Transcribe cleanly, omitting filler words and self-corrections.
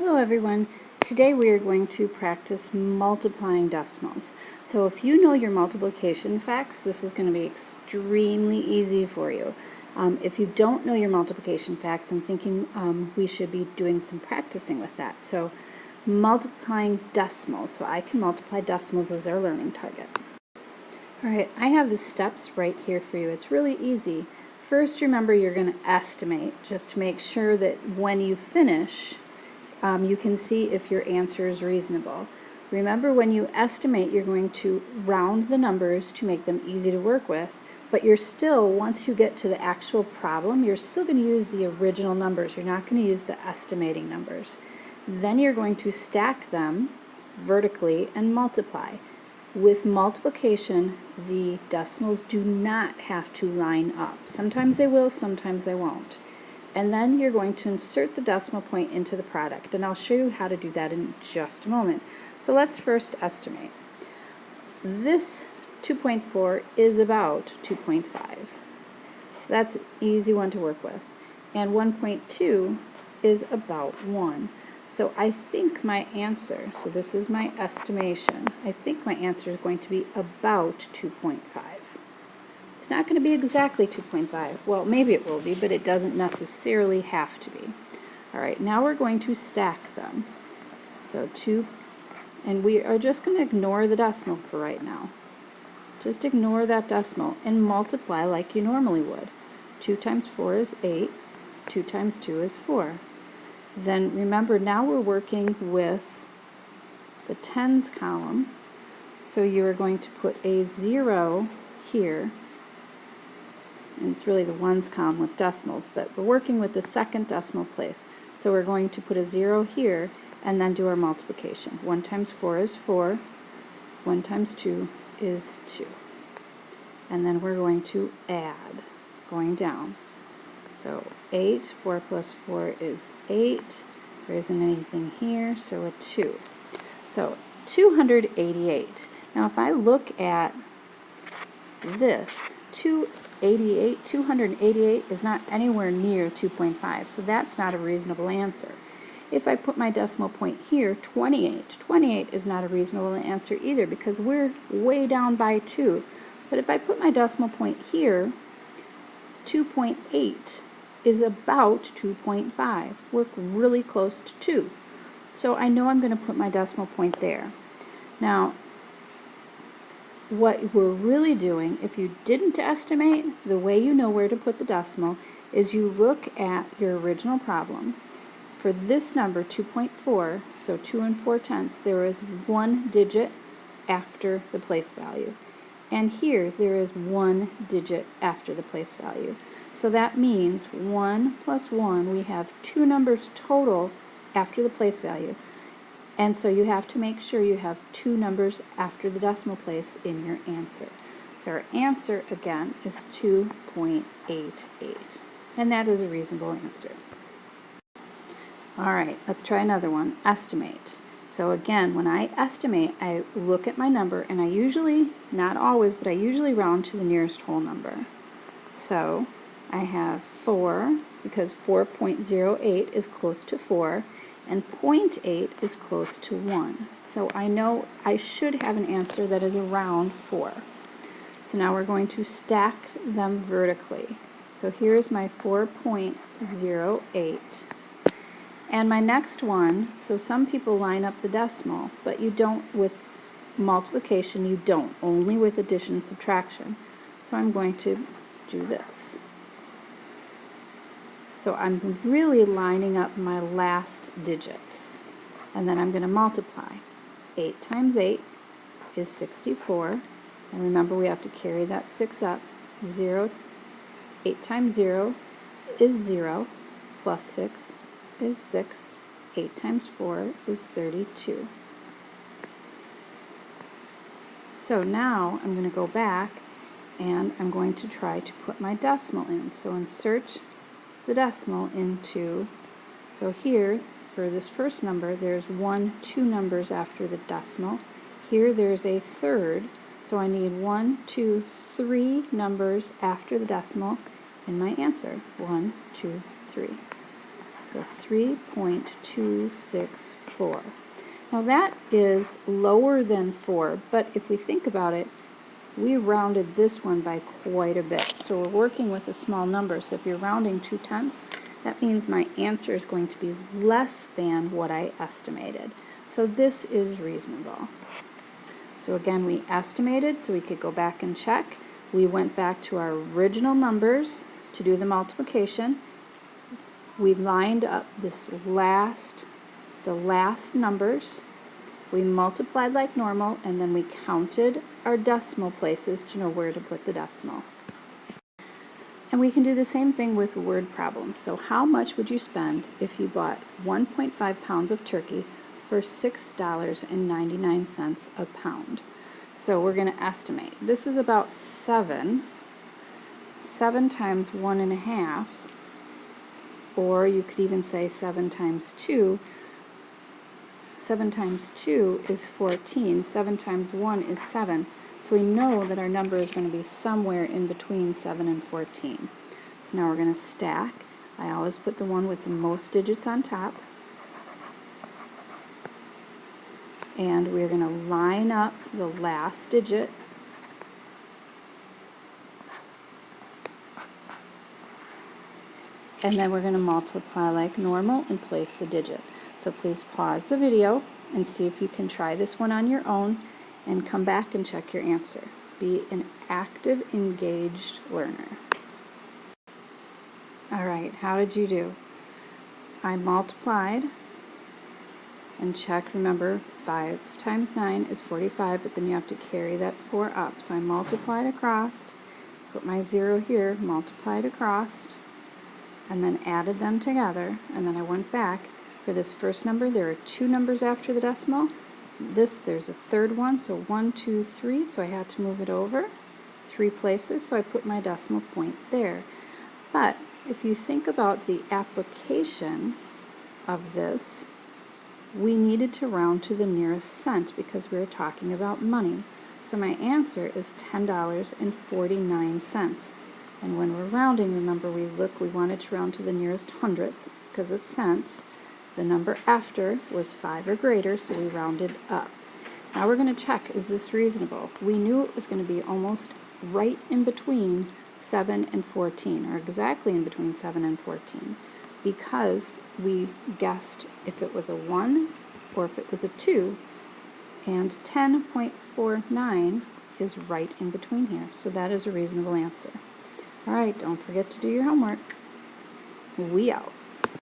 Hello everyone. Today we are going to practice multiplying decimals. So if you know your multiplication facts, this is going to be extremely easy for you. If you don't know your multiplication facts, I'm thinking we should be doing some practicing with that. So multiplying decimals. So I can multiply decimals as our learning target. Alright, I have the steps right here for you. It's really easy. First, remember you're going to estimate just to make sure that when you finish, you can see if your answer is reasonable. Remember, when you estimate, you're going to round the numbers to make them easy to work with, but you're still, once you get to the actual problem, you're still going to use the original numbers. You're not going to use the estimating numbers. Then you're going to stack them vertically and multiply. With multiplication, the decimals do not have to line up. Sometimes they will, sometimes they won't. And then you're going to insert the decimal point into the product, and I'll show you how to do that in just a moment. So let's first estimate. This 2.4 is about 2.5. So that's an easy one to work with. And 1.2 is about 1. So I think my answer, so this is my estimation, I think my answer is going to be about 2.5. It's not going to be exactly 2.5. Well, maybe it will be, but it doesn't necessarily have to be. All right, now we're going to stack them. So 2, and we are just going to ignore the decimal for right now. Just ignore that decimal and multiply like you normally would. 2 times 4 is 8. 2 times 2 is 4. Then remember, now we're working with the tens column. So you are going to put a 0 here. And it's really the ones column with decimals, but we're working with the second decimal place. So we're going to put a 0 here and then do our multiplication. 1 times 4 is 4. 1 times 2 is 2. And then we're going to add, going down. So 8, 4 plus 4 is 8. There isn't anything here, so a 2. So 288. Now if I look at this, 288 is not anywhere near 2.5, so that's not a reasonable answer. If I put my decimal point here, 28 is not a reasonable answer either because we're way down by 2. But if I put my decimal point here, 2.8 is about 2.5. We're really close to 2. So I know I'm going to put my decimal point there. Now, what we're really doing, if you didn't estimate, the way you know where to put the decimal is you look at your original problem. For this number, 2.4, so 2 and 4/10, there is one digit after the place value. And here, there is one digit after the place value. So that means 1 plus 1, we have two numbers total after the place value. And so you have to make sure you have two numbers after the decimal place in your answer. So our answer, again, is 2.88. And that is a reasonable answer. All right, let's try another one. Estimate. So again, when I estimate, I look at my number, and I usually, not always, but I usually round to the nearest whole number. So I have 4, because 4.08 is close to 4. And 0.8 is close to 1. So I know I should have an answer that is around 4. So now we're going to stack them vertically. So here's my 4.08. And my next one, so some people line up the decimal, but you don't with multiplication, you don't, only with addition and subtraction. So I'm going to do this. So I'm really lining up my last digits. And then I'm going to multiply. 8 times 8 is 64. And remember, we have to carry that 6 up. 8 times 0 is 0. Plus 6 is 6. 8 times 4 is 32. So now I'm going to go back and I'm going to try to put my decimal in. So insert the decimal into, so here for this first number there's 2 numbers after the decimal. Here there's a third, so I need 3 numbers after the decimal in my answer. 1, 2, 3. So 3.264. Now that is lower than 4, but if we think about it, we rounded this one by quite a bit. So we're working with a small number. So if you're rounding 2/10, that means my answer is going to be less than what I estimated. So this is reasonable. So again, we estimated, so we could go back and check. We went back to our original numbers to do the multiplication. We lined up the last numbers. We multiplied like normal, and then we counted our decimal places to know where to put the decimal. And we can do the same thing with word problems. So how much would you spend if you bought 1.5 pounds of turkey for $6.99 a pound? So we're going to estimate. This is about 7 times 1.5, or you could even say 7 times 2. 7 times 2 is 14. 7 times 1 is 7. So we know that our number is going to be somewhere in between 7 and 14. So now we're going to stack. I always put the one with the most digits on top. And we're going to line up the last digit. And then we're going to multiply like normal and place the digit. So please pause the video and see if you can try this one on your own and come back and check your answer. Be an active, engaged learner. All right, how did you do? I multiplied and checked. Remember, 5 times 9 is 45, but then you have to carry that 4 up. So I multiplied across, put my 0 here, multiplied across, and then added them together, and then I went back. For this first number, there are 2 numbers after the decimal. There's a third one, so 1, 2, 3, so I had to move it over 3 places, so I put my decimal point there. But if you think about the application of this, we needed to round to the nearest cent because we were talking about money. So my answer is $10.49. And when we're rounding, remember we wanted to round to the nearest hundredth because it's cents. The number after was 5 or greater, so we rounded up. Now we're going to check, is this reasonable? We knew it was going to be almost right in between 7 and 14, or exactly in between 7 and 14, because we guessed if it was a 1 or if it was a 2, and 10.49 is right in between here, so that is a reasonable answer. All right, don't forget to do your homework. We out.